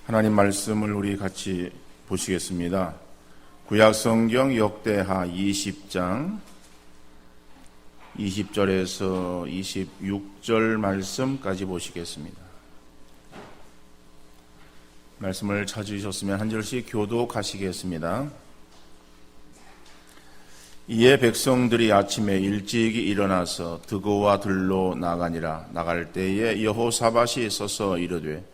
하나님 말씀을 우리 같이 보시겠습니다. 구약성경 역대하 20장 20절에서 26절 말씀까지 보시겠습니다. 말씀을 찾으셨으면 한 절씩 교독하시겠습니다. 이에 백성들이 아침에 일찍이 일어나서 드고와 들로 나가니라. 나갈 때에 여호사밧이 서서 이르되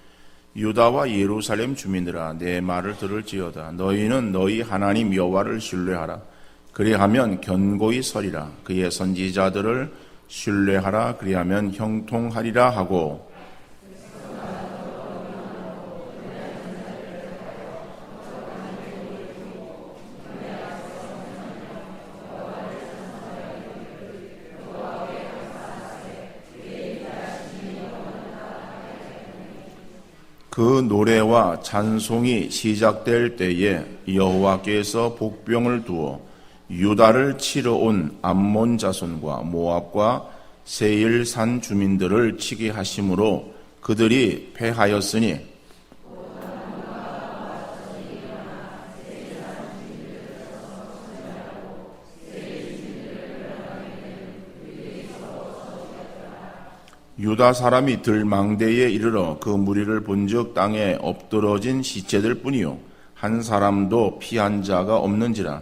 유다와 예루살렘 주민들아, 내 말을 들을지어다. 너희는 너희 하나님 여호와를 신뢰하라. 그리하면 견고히 서리라. 그의 선지자들을 신뢰하라. 그리하면 형통하리라 하고, 그 노래와 찬송이 시작될 때에 여호와께서 복병을 두어 유다를 치러 온 암몬 자손과 모압과 세일산 주민들을 치게 하심으로 그들이 패하였으니 유다 사람이 들망대에 이르러 그 무리를 본즉 땅에 엎드러진 시체들 뿐이요 한 사람도 피한 자가 없는지라.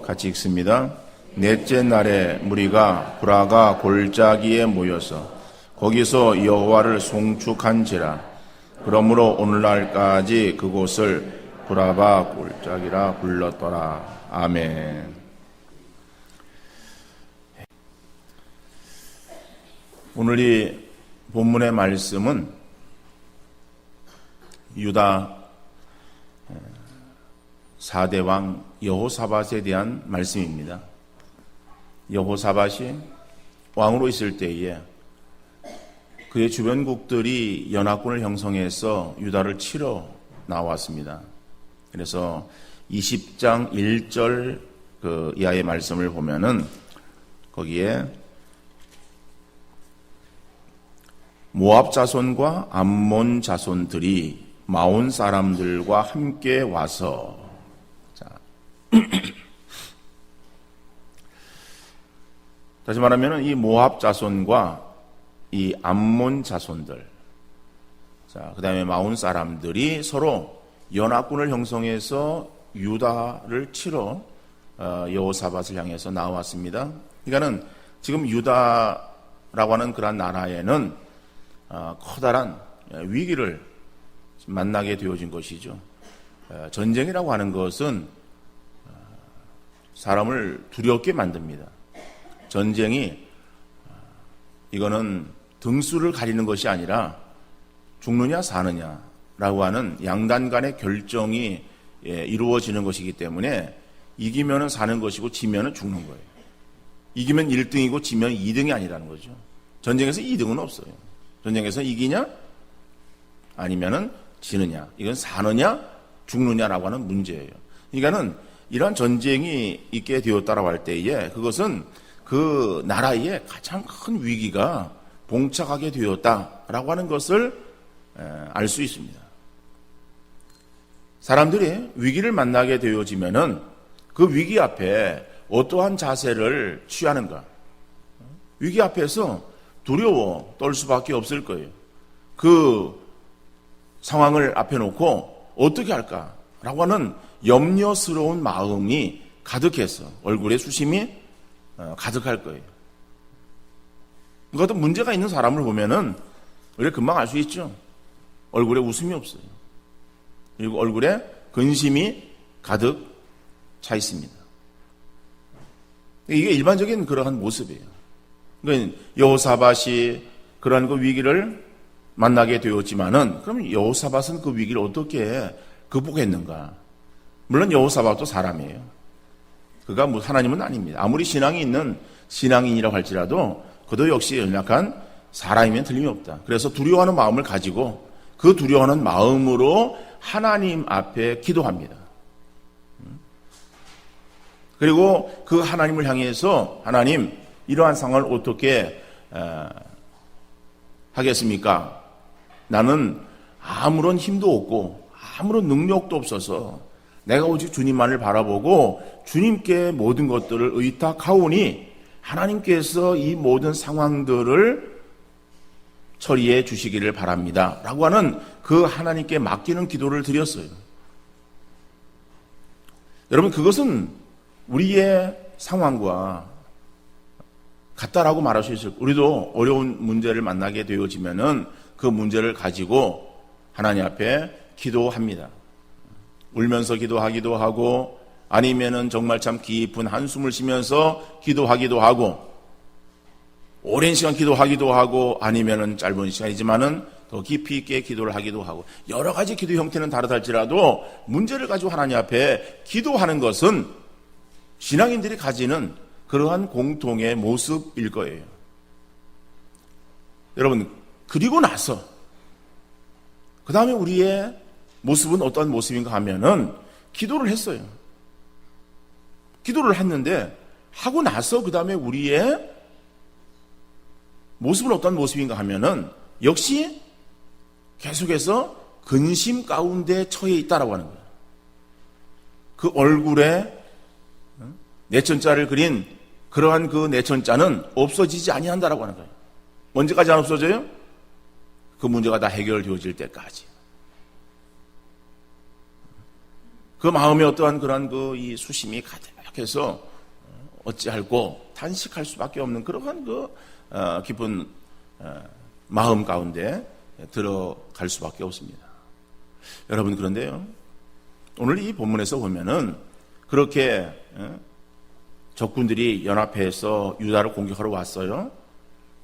같이 읽습니다. 넷째 날에 무리가 브라가 골짜기에 모여서 거기서 여호와를 송축한지라. 그러므로 오늘날까지 그곳을 브라바 골짜기라 불렀더라. 아멘. 오늘 이 본문의 말씀은 유다 4대 왕 여호사밧에 대한 말씀입니다. 여호사밧이 왕으로 있을 때에 그의 주변국들이 연합군을 형성해서 유다를 치러 나왔습니다. 그래서 20장 1절 이하의 말씀을 보면은 거기에 모압 자손과 암몬 자손들이 마온 사람들과 함께 와서, 자 다시 말하면 이 모압 자손과 이 암몬 자손들, 자, 그 다음에 마온 사람들이 서로 연합군을 형성해서 유다를 치러 여호사밧을 향해서 나왔습니다. 그러니까는 지금 유다라고 하는 그런 나라에는 커다란 위기를 만나게 되어진 것이죠. 전쟁이라고 하는 것은 사람을 두렵게 만듭니다. 전쟁이 이거는 등수를 가리는 것이 아니라 죽느냐 사느냐라고 하는 양단 간의 결정이 이루어지는 것이기 때문에 이기면은 사는 것이고 지면은 죽는 거예요. 이기면 1등이고 지면 2등이 아니라는 거죠. 전쟁에서 2등은 없어요. 전쟁에서 이기냐 아니면은 지느냐, 이건 사느냐 죽느냐라고 하는 문제예요. 그러니까는 이러한 전쟁이 있게 되었다라고 할 때에 그것은 그 나라에 가장 큰 위기가 봉착하게 되었다라고 하는 것을 알 수 있습니다. 사람들이 위기를 만나게 되어지면은 그 위기 앞에 어떠한 자세를 취하는가? 위기 앞에서 두려워 떨 수밖에 없을 거예요. 그 상황을 앞에 놓고 어떻게 할까라고 하는 염려스러운 마음이 가득해서 얼굴에 수심이 가득할 거예요. 어떤 문제가 있는 사람을 보면은 우리가 금방 알 수 있죠. 얼굴에 웃음이 없어요. 그리고 얼굴에 근심이 가득 차 있습니다. 이게 일반적인 그러한 모습이에요. 그러니까 여호사밧이 그러한 그 위기를 만나게 되었지만은 그럼 여호사밧은 그 위기를 어떻게 극복했는가? 물론 여호사밧도 사람이에요. 그가 하나님은 아닙니다. 아무리 신앙이 있는 신앙인이라고 할지라도 그도 역시 연약한 사람이면 틀림이 없다. 그래서 두려워하는 마음을 가지고 그 두려워하는 마음으로 하나님 앞에 기도합니다. 그리고 그 하나님을 향해서 하나님 이러한 상황을 어떻게 하겠습니까? 나는 아무런 힘도 없고 아무런 능력도 없어서 내가 오직 주님만을 바라보고 주님께 모든 것들을 의탁하오니 하나님께서 이 모든 상황들을 처리해 주시기를 바랍니다. 라고 하는 그 하나님께 맡기는 기도를 드렸어요. 여러분, 그것은 우리의 상황과 같다라고 말할 수 있어요. 우리도 어려운 문제를 만나게 되어지면은 그 문제를 가지고 하나님 앞에 기도합니다. 울면서 기도하기도 하고 아니면은 정말 참 깊은 한숨을 쉬면서 기도하기도 하고 오랜 시간 기도하기도 하고 아니면은 짧은 시간이지만은 더 깊이 있게 기도를 하기도 하고 여러 가지 기도 형태는 다르다 할지라도 문제를 가지고 하나님 앞에 기도하는 것은 신앙인들이 가지는 그러한 공통의 모습일 거예요. 여러분, 그리고 나서 그 다음에 우리의 모습은 어떤 모습인가 하면은 기도를 했어요. 기도를 했는데 하고 나서 그 다음에 우리의 모습은 어떤 모습인가 하면은 역시 계속해서 근심 가운데 처해 있다라고 하는 거예요. 그 얼굴에 내천자를 그린 그러한 그 내천자는 없어지지 아니한다라고 하는 거예요. 언제까지 안 없어져요? 그 문제가 다 해결되어질 때까지. 그 마음에 어떠한 그러한 그 이 수심이 가득해서 어찌할꼬 탄식할 수밖에 없는 그러한 그 깊은 마음 가운데 들어갈 수밖에 없습니다. 여러분, 그런데요, 오늘 이 본문에서 보면은 그렇게 적군들이 연합해서 유다를 공격하러 왔어요.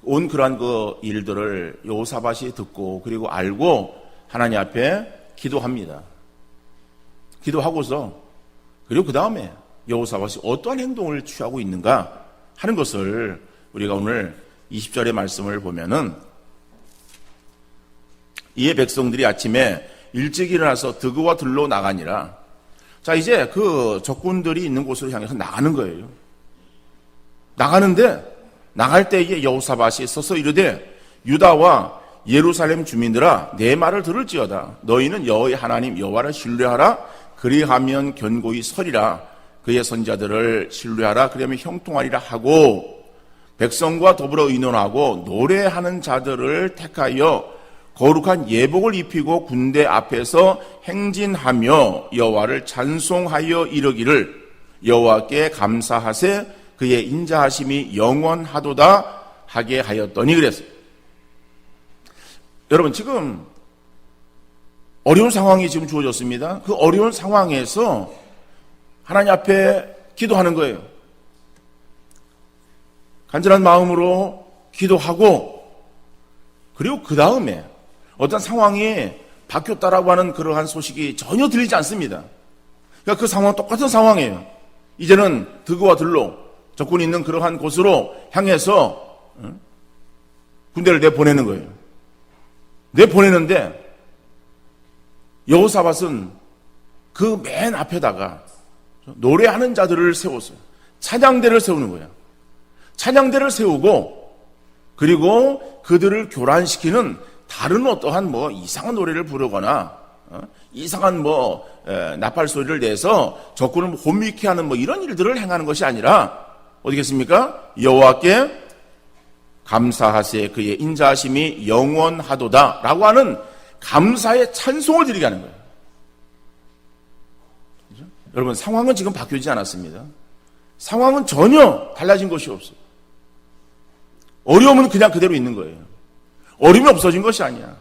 온 그러한 그 일들을 여호사밧이 듣고 그리고 알고 하나님 앞에 기도합니다. 기도하고서 그리고 그 다음에 여호사밧이 어떠한 행동을 취하고 있는가 하는 것을 우리가 오늘 20절의 말씀을 보면은 이에 백성들이 아침에 일찍 일어나서 드그와 들로 나가니라. 자, 이제 그 적군들이 있는 곳으로 향해서 나가는 거예요. 나가는데 나갈 때에 여호사밧이 서서 이르되 유다와 예루살렘 주민들아 내 말을 들을지어다. 너희는 여호와의 하나님 여호와를 신뢰하라. 그리하면 견고히 서리라. 그의 선자들을 신뢰하라. 그러면 형통하리라 하고 백성과 더불어 의논하고 노래하는 자들을 택하여 거룩한 예복을 입히고 군대 앞에서 행진하며 여호와를 찬송하여 이르기를 여호와께 감사하세 그의 인자하심이 영원하도다 하게 하였더니 그랬어요. 여러분, 지금 어려운 상황이 지금 주어졌습니다. 그 어려운 상황에서 하나님 앞에 기도하는 거예요. 간절한 마음으로 기도하고 그리고 그 다음에 어떤 상황이 바뀌었다라고 하는 그러한 소식이 전혀 들리지 않습니다. 그러니까 그 상황은 똑같은 상황이에요. 이제는 드그와 들로 적군이 있는 그러한 곳으로 향해서 군대를 내보내는 거예요. 내보내는데 여호사밧은 그 맨 앞에다가 노래하는 자들을 세웠어요. 찬양대를 세우는 거예요. 찬양대를 세우고 그리고 그들을 교란시키는 다른 어떠한 뭐 이상한 노래를 부르거나 이상한 뭐 나팔 소리를 내서 적군을 혼미케 하는 뭐 이런 일들을 행하는 것이 아니라 어디겠습니까? 여호와께 감사하세 그의 인자하심이 영원하도다 라고 하는 감사의 찬송을 드리게 하는 거예요. 그렇죠? 여러분, 상황은 지금 바뀌지 않았습니다. 상황은 전혀 달라진 것이 없어요. 어려움은 그냥 그대로 있는 거예요. 어려움이 없어진 것이 아니야.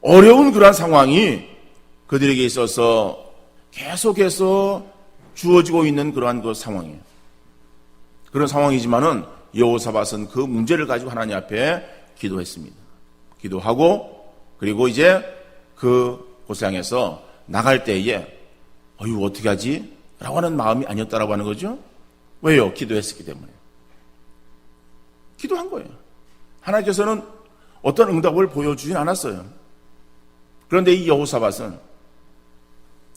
어려운 그러한 상황이 그들에게 있어서 계속해서 주어지고 있는 그러한 그 상황이에요. 그런 상황이지만은 여호사밧은 그 문제를 가지고 하나님 앞에 기도했습니다. 기도하고 그리고 이제 그 곳을 향해서 나갈 때에 어떻게 하지? 라고 하는 마음이 아니었다라고 하는 거죠. 왜요? 기도했었기 때문에. 기도한 거예요. 하나님께서는 어떤 응답을 보여주진 않았어요. 그런데 이 여호사밧은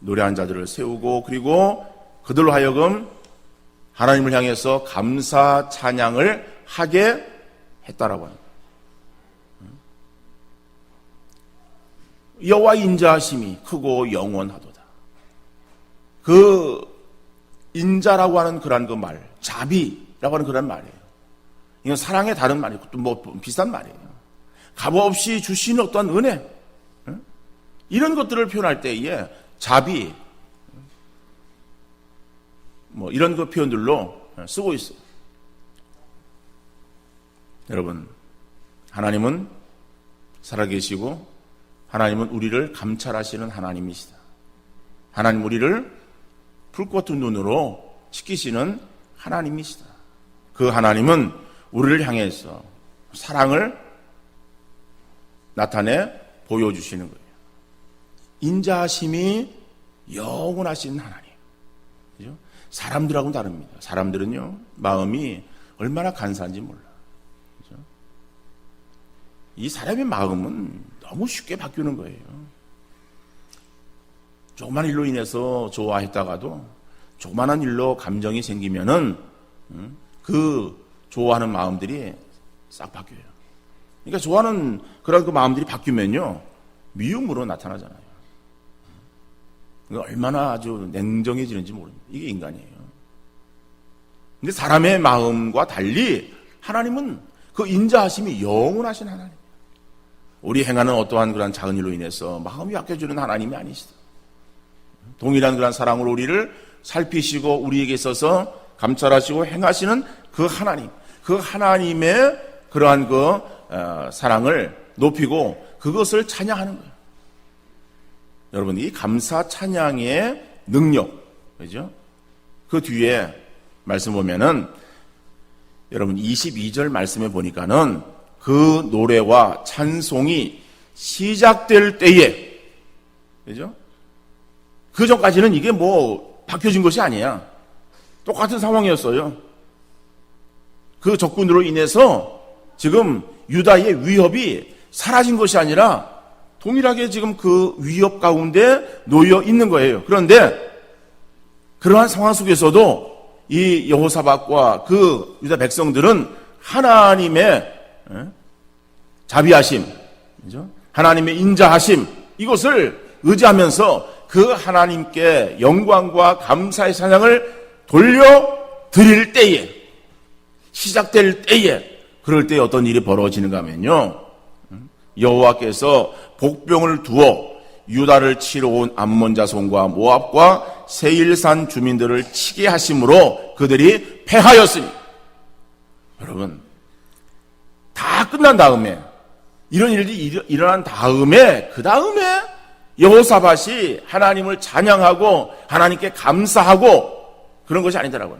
노래한 자들을 세우고 그리고 그들로 하여금 하나님을 향해서 감사 찬양을 하게 했다라고 합니다. 여호와의 인자하심이 크고 영원하도다. 그 인자라고 하는 그런 그 말, 자비라고 하는 그런 말이에요. 이건 사랑의 다른 말이고 또 뭐 비슷한 말이에요. 값없이 주시는 어떤 은혜, 이런 것들을 표현할 때에 자비, 뭐 이런 그 표현들로 쓰고 있어요. 여러분, 하나님은 살아계시고 하나님은 우리를 감찰하시는 하나님이시다. 하나님 우리를 불꽃같은 눈으로 지키시는 하나님이시다. 그 하나님은 우리를 향해서 사랑을 나타내 보여주시는 거예요. 인자하심이 영원하신 하나님. 그죠? 사람들하고는 다릅니다. 사람들은요, 마음이 얼마나 간사한지 몰라. 그죠? 이 사람의 마음은 너무 쉽게 바뀌는 거예요. 조그만 일로 인해서 좋아했다가도 조그만한 일로 감정이 생기면은 그 좋아하는 마음들이 싹 바뀌어요. 그러니까 좋아하는 그런 그 마음들이 바뀌면요, 미움으로 나타나잖아요. 얼마나 아주 냉정해지는지 모릅니다. 이게 인간이에요. 근데 사람의 마음과 달리 하나님은 그 인자하심이 영원하신 하나님이에요. 우리 행하는 어떠한 그런 작은 일로 인해서 마음이 약해지는 하나님이 아니시다. 동일한 그런 사랑으로 우리를 살피시고 우리에게 있어서 감찰하시고 행하시는 그 하나님, 그 하나님의 그러한 그 사랑을 높이고 그것을 찬양하는 거예요. 여러분, 이 감사 찬양의 능력, 그죠? 그 뒤에 말씀 보면은 여러분 22절 말씀에 보니까는 그 노래와 찬송이 시작될 때에, 그죠? 그 전까지는 이게 뭐 바뀌어진 것이 아니야. 똑같은 상황이었어요. 그 적군으로 인해서 지금 유다의 위협이 사라진 것이 아니라 동일하게 지금 그 위협 가운데 놓여 있는 거예요. 그런데 그러한 상황 속에서도 이 여호사밧과 그 유다 백성들은 하나님의 자비하심, 하나님의 인자하심, 이것을 의지하면서 그 하나님께 영광과 감사의 찬양을 돌려드릴 때에, 시작될 때에, 그럴 때 어떤 일이 벌어지는가 하면요, 여호와께서 복병을 두어 유다를 치러 온 암몬 자손과 모압과 세일산 주민들을 치게 하심으로 그들이 패하였으니, 여러분, 다 끝난 다음에, 이런 일이 일어난 다음에, 그 다음에 여호사밧이 하나님을 찬양하고 하나님께 감사하고 그런 것이 아니더라고요.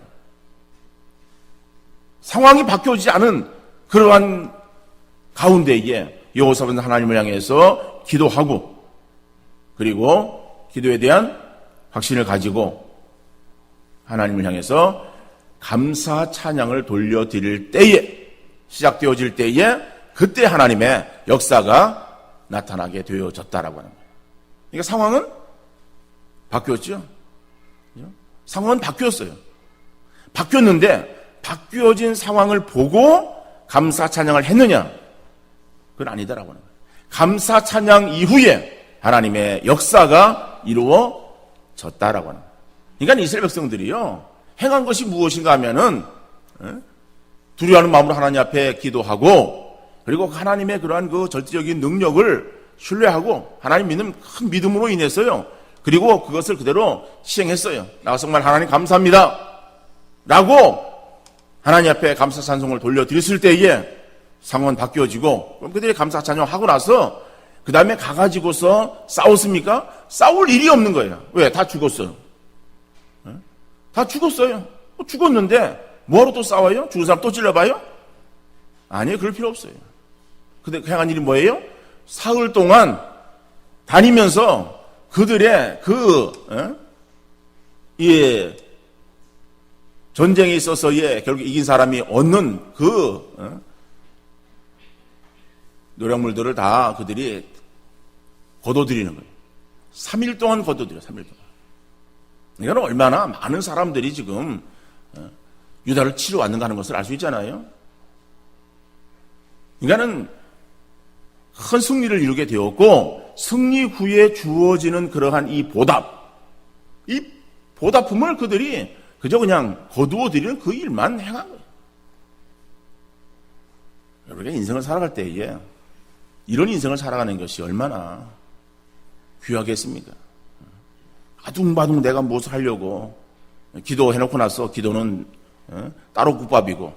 상황이 바뀌어지지 않은 그러한 가운데에 여호사밧은 하나님을 향해서 기도하고, 그리고 기도에 대한 확신을 가지고 하나님을 향해서 감사 찬양을 돌려드릴 때에, 시작되어질 때에, 그때 하나님의 역사가 나타나게 되어졌다라고 하는 거예요. 그러니까 상황은 바뀌었죠. 상황은 바뀌었어요. 바뀌었는데 바뀌어진 상황을 보고 감사 찬양을 했느냐? 그건 아니다라고 하는 거예요. 감사 찬양 이후에 하나님의 역사가 이루어졌다라고 하는 거예요. 그러니까 이스라엘 백성들이요, 행한 것이 무엇인가 하면은 두려워하는 마음으로 하나님 앞에 기도하고, 그리고 하나님의 그러한 그 절대적인 능력을 신뢰하고 하나님 믿는 큰 믿음으로 인해서요, 그리고 그것을 그대로 시행했어요. 나 정말 하나님 감사합니다 라고 하나님 앞에 감사 찬송을 돌려드렸을 때에 상황은 바뀌어지고, 그럼 그들이 감사 찬송하고 나서 그 다음에 가가지고서 싸웠습니까? 싸울 일이 없는 거예요. 왜? 다 죽었어요. 다 죽었어요. 죽었는데 뭐하러 또 싸워요? 죽은 사람 또 찔러봐요? 아니에요. 그럴 필요 없어요. 근데 행한 일이 뭐예요? 사흘 동안 다니면서 그들의 전쟁에 있어서의 결국 이긴 사람이 얻는 노력물들을 다 그들이 거둬들이는 거예요. 3일 동안 거둬들여요. 3일 동안. 이거는 얼마나 많은 사람들이 지금 유다를 치러 왔는가 하는 것을 알 수 있잖아요. 그러니까는 큰 승리를 이루게 되었고, 승리 후에 주어지는 그러한 이 보답품을 그들이 그저 그냥 거두어 드리는 그 일만 행한 거예요. 우리가 인생을 살아갈 때에 이런 인생을 살아가는 것이 얼마나 귀하겠습니까? 아둥바둥 내가 무엇을 하려고 기도해놓고 나서 기도는 따로 국밥이고,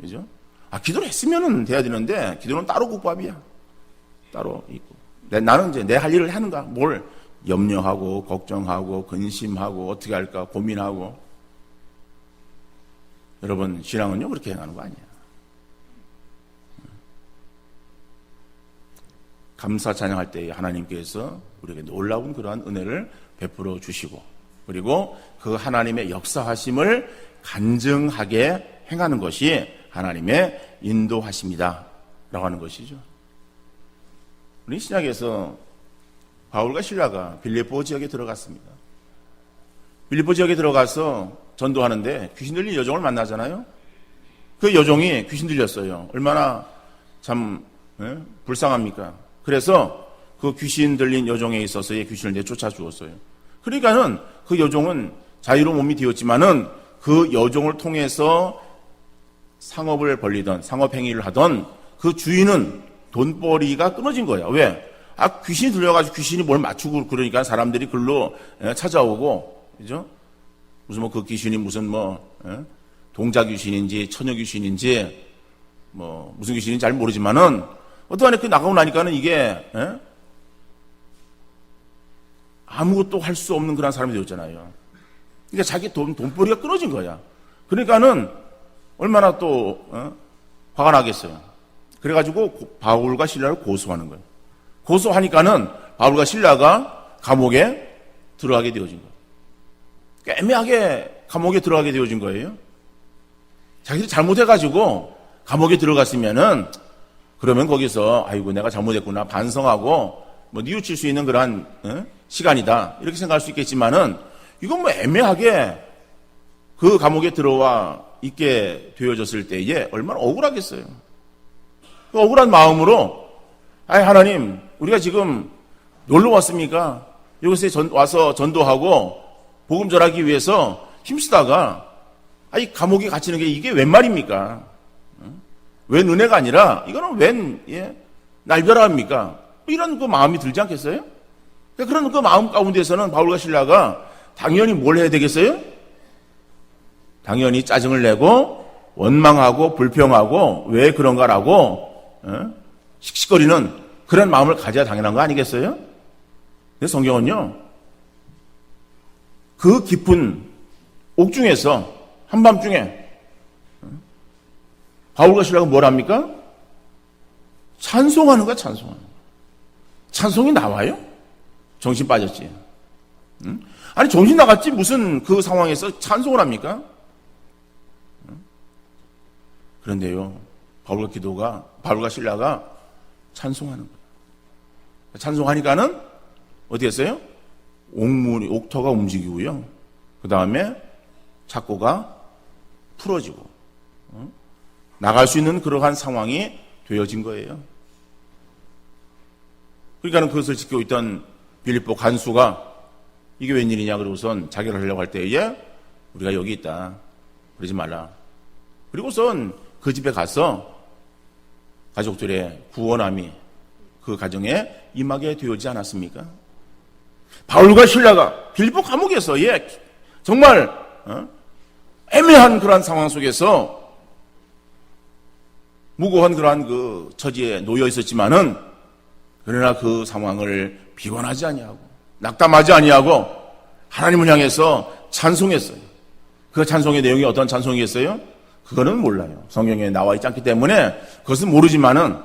그죠? 기도를 했으면 돼야 되는데 기도는 따로 국밥이야. 따로 있고. 나는 이제 내 할 일을 하는가? 뭘 염려하고 걱정하고 근심하고 어떻게 할까 고민하고. 여러분, 신앙은요 그렇게 행하는 거 아니야. 감사 찬양할 때 하나님께서 우리에게 놀라운 그러한 은혜를 베풀어 주시고, 그리고 그 하나님의 역사하심을 간증하게 행하는 것이 하나님의 인도하심이다 라고 하는 것이죠. 우리 신약에서 바울과 실라가 빌립보 지역에 들어갔습니다. 빌립보 지역에 들어가서 전도하는데 귀신 들린 여종을 만나잖아요. 그 여종이 귀신 들렸어요. 얼마나 참 불쌍합니까? 그래서 그 귀신 들린 여종에 있어서의 귀신을 내쫓아 주었어요. 그러니까는 그 여종은 자유로운 몸이 되었지만은 그 여종을 통해서 상업을 벌리던, 상업행위를 하던 그 주인은 돈벌이가 끊어진 거야. 왜? 귀신이 들려가지고 귀신이 뭘 맞추고 그러니까 사람들이 글로 찾아오고, 그죠? 무슨 그 귀신이 무슨 동자 귀신인지 처녀 귀신인지 무슨 귀신인지 잘 모르지만은 어떠하니 그 나가고 나니까는 이게 아무것도 할 수 없는 그런 사람이 되었잖아요. 그러니까 자기 돈벌이가 끊어진 거야. 그러니까는 얼마나 또 화가 나겠어요. 그래가지고 바울과 실라를 고소하는 거예요. 고소하니까는 바울과 실라가 감옥에 들어가게 되어진 거예요. 애매하게 감옥에 들어가게 되어진 거예요. 자기들이 잘못해가지고 감옥에 들어갔으면은 그러면 거기서 아이고 내가 잘못했구나 반성하고 뉘우칠 수 있는 그러한 시간이다 이렇게 생각할 수 있겠지만은 이건 애매하게 그 감옥에 들어와 있게 되어졌을 때에 얼마나 억울하겠어요. 그 억울한 마음으로 하나님 우리가 지금 놀러 왔습니까? 이곳에 와서 전도하고 복음 전하기 위해서 힘쓰다가 이 감옥에 갇히는 게 이게 웬 말입니까? 웬 은혜가 아니라 이거는 웬 날벼락입니까? 이런 그 마음이 들지 않겠어요? 그런 그 마음 가운데서는 바울과 실라가 당연히 뭘 해야 되겠어요? 당연히 짜증을 내고 원망하고 불평하고 왜 그런가라고 씩씩거리는 그런 마음을 가져야 당연한 거 아니겠어요? 근데 성경은요 그 깊은 옥중에서 한밤중에 바울과 실라가 뭘 합니까? 찬송하는 거야. 찬송하는 거야. 찬송이 나와요? 정신 빠졌지. 아니 정신 나갔지 무슨 그 상황에서 찬송을 합니까? 그런데요 바울과 실라가 찬송하는 거예요. 찬송하니까는 어떻게 했어요? 옥터가 움직이고요. 그 다음에 착고가 풀어지고 나갈 수 있는 그러한 상황이 되어진 거예요. 그러니까는 그것을 지키고 있던 빌립보 간수가 이게 웬일이냐 그러고선 자결을 하려고 할 때에 우리가 여기 있다 그러지 말라. 그리고선 그 집에 가서 가족들의 구원함이 그 가정에 임하게 되어지지 않았습니까? 바울과 실라가 빌립보 감옥에서 정말 애매한 그러한 상황 속에서 무고한 그러한 그 처지에 놓여 있었지만은 그러나 그 상황을 비관하지 아니하고 낙담하지 아니하고 하나님을 향해서 찬송했어요. 그 찬송의 내용이 어떤 찬송이겠어요? 그거는 몰라요. 성경에 나와 있지 않기 때문에 그것은 모르지만은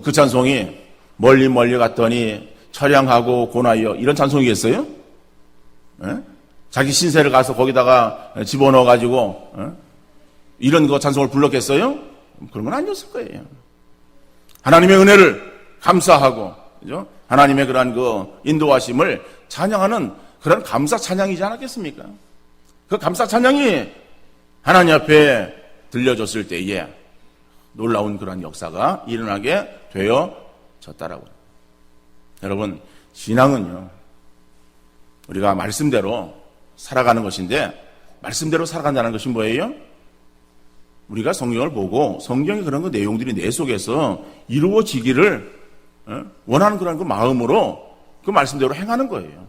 그 찬송이 멀리 갔더니 처량하고 고나여 이런 찬송이겠어요? 자기 신세를 가서 거기다가 집어넣어 가지고 이런 거 찬송을 불렀겠어요? 그런 건 아니었을 거예요. 하나님의 은혜를 감사하고, 그죠? 하나님의 그러한 그 인도하심을 찬양하는 그런 감사 찬양이지 않았겠습니까? 그 감사 찬양이 하나님 앞에 들려졌을 때에 놀라운 그러한 역사가 일어나게 되어졌다라고. 여러분, 신앙은요, 우리가 말씀대로 살아가는 것인데, 말씀대로 살아간다는 것이 뭐예요? 우리가 성경을 보고 성경의 그런 그 내용들이 내 속에서 이루어지기를 원하는 그런 그 마음으로 그 말씀대로 행하는 거예요.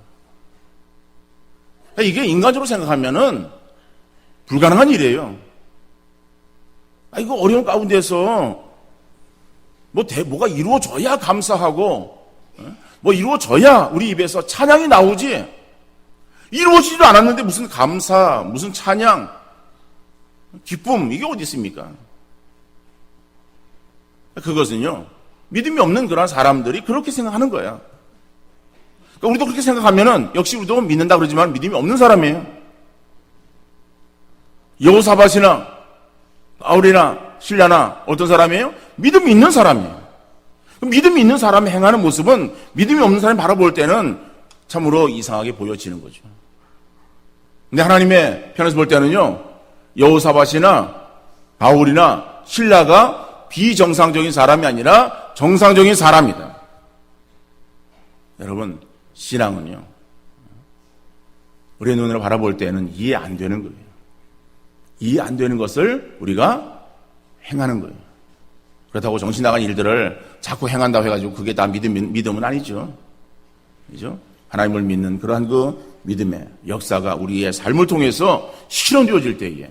이게 인간적으로 생각하면은 불가능한 일이에요. 이거 어려운 가운데서 뭐가 이루어져야 감사하고, 뭐 이루어져야 우리 입에서 찬양이 나오지, 이루어지지도 않았는데 무슨 감사, 무슨 찬양, 기쁨, 이게 어디 있습니까? 그것은요, 믿음이 없는 그런 사람들이 그렇게 생각하는 거야. 그러니까 우리도 그렇게 생각하면은 역시 우리도 믿는다 그러지만 믿음이 없는 사람이에요. 여호사밧이나 바울이나 실라나 어떤 사람이에요? 믿음이 있는 사람이에요. 믿음이 있는 사람이 행하는 모습은 믿음이 없는 사람이 바라볼 때는 참으로 이상하게 보여지는 거죠. 근데 하나님의 편에서 볼 때는요, 여호사밧이나 바울이나 실라가 비정상적인 사람이 아니라 정상적인 사람이다. 여러분, 신앙은요, 우리의 눈으로 바라볼 때는 이해 안 되는 거예요. 이해 안 되는 것을 우리가 행하는 거예요. 그렇다고 정신 나간 일들을 자꾸 행한다고 해가지고 그게 다 믿음은 아니죠. 그죠? 하나님을 믿는 그러한 그 믿음의 역사가 우리의 삶을 통해서 실현되어질 때에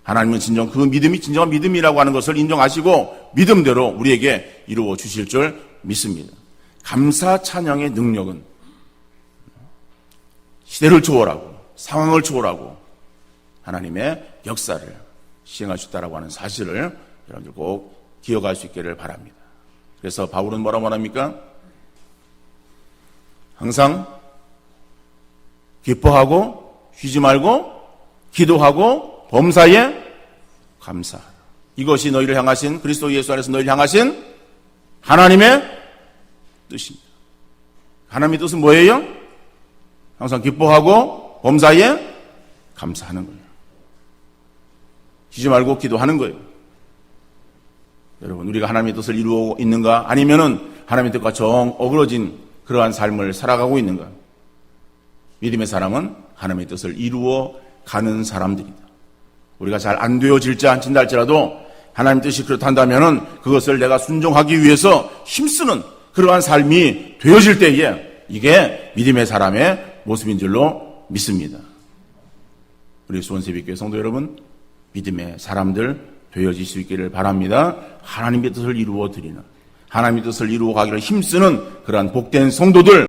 하나님은 진정 그 믿음이 진정한 믿음이라고 하는 것을 인정하시고 믿음대로 우리에게 이루어 주실 줄 믿습니다. 감사 찬양의 능력은 시대를 초월하고 상황을 초월하고 하나님의 역사를 시행할 수 있다라고 하는 사실을 여러분들 꼭 기억할 수 있기를 바랍니다. 그래서 바울은 뭐라고 말합니까? 항상 기뻐하고 쉬지 말고 기도하고 범사에 감사하라. 이것이 너희를 향하신, 그리스도 예수 안에서 너희를 향하신 하나님의 뜻입니다. 하나님의 뜻은 뭐예요? 항상 기뻐하고 범사에 감사하는 거예요. 쉬지 말고 기도하는 거예요. 여러분, 우리가 하나님의 뜻을 이루고 있는가? 아니면은 하나님의 뜻과 정 어그러진 그러한 삶을 살아가고 있는가? 믿음의 사람은 하나님의 뜻을 이루어 가는 사람들이다. 우리가 잘 안 되어질지 않친다 할지라도 하나님 뜻이 그렇다면은 그것을 내가 순종하기 위해서 힘쓰는 그러한 삶이 되어질 때에 이게 믿음의 사람의 모습인 줄로 믿습니다. 우리 수원새벽교회 성도 여러분, 믿음의 사람들 되어질 수 있기를 바랍니다. 하나님의 뜻을 이루어 드리는, 하나님의 뜻을 이루어 가기를 힘쓰는 그러한 복된 성도들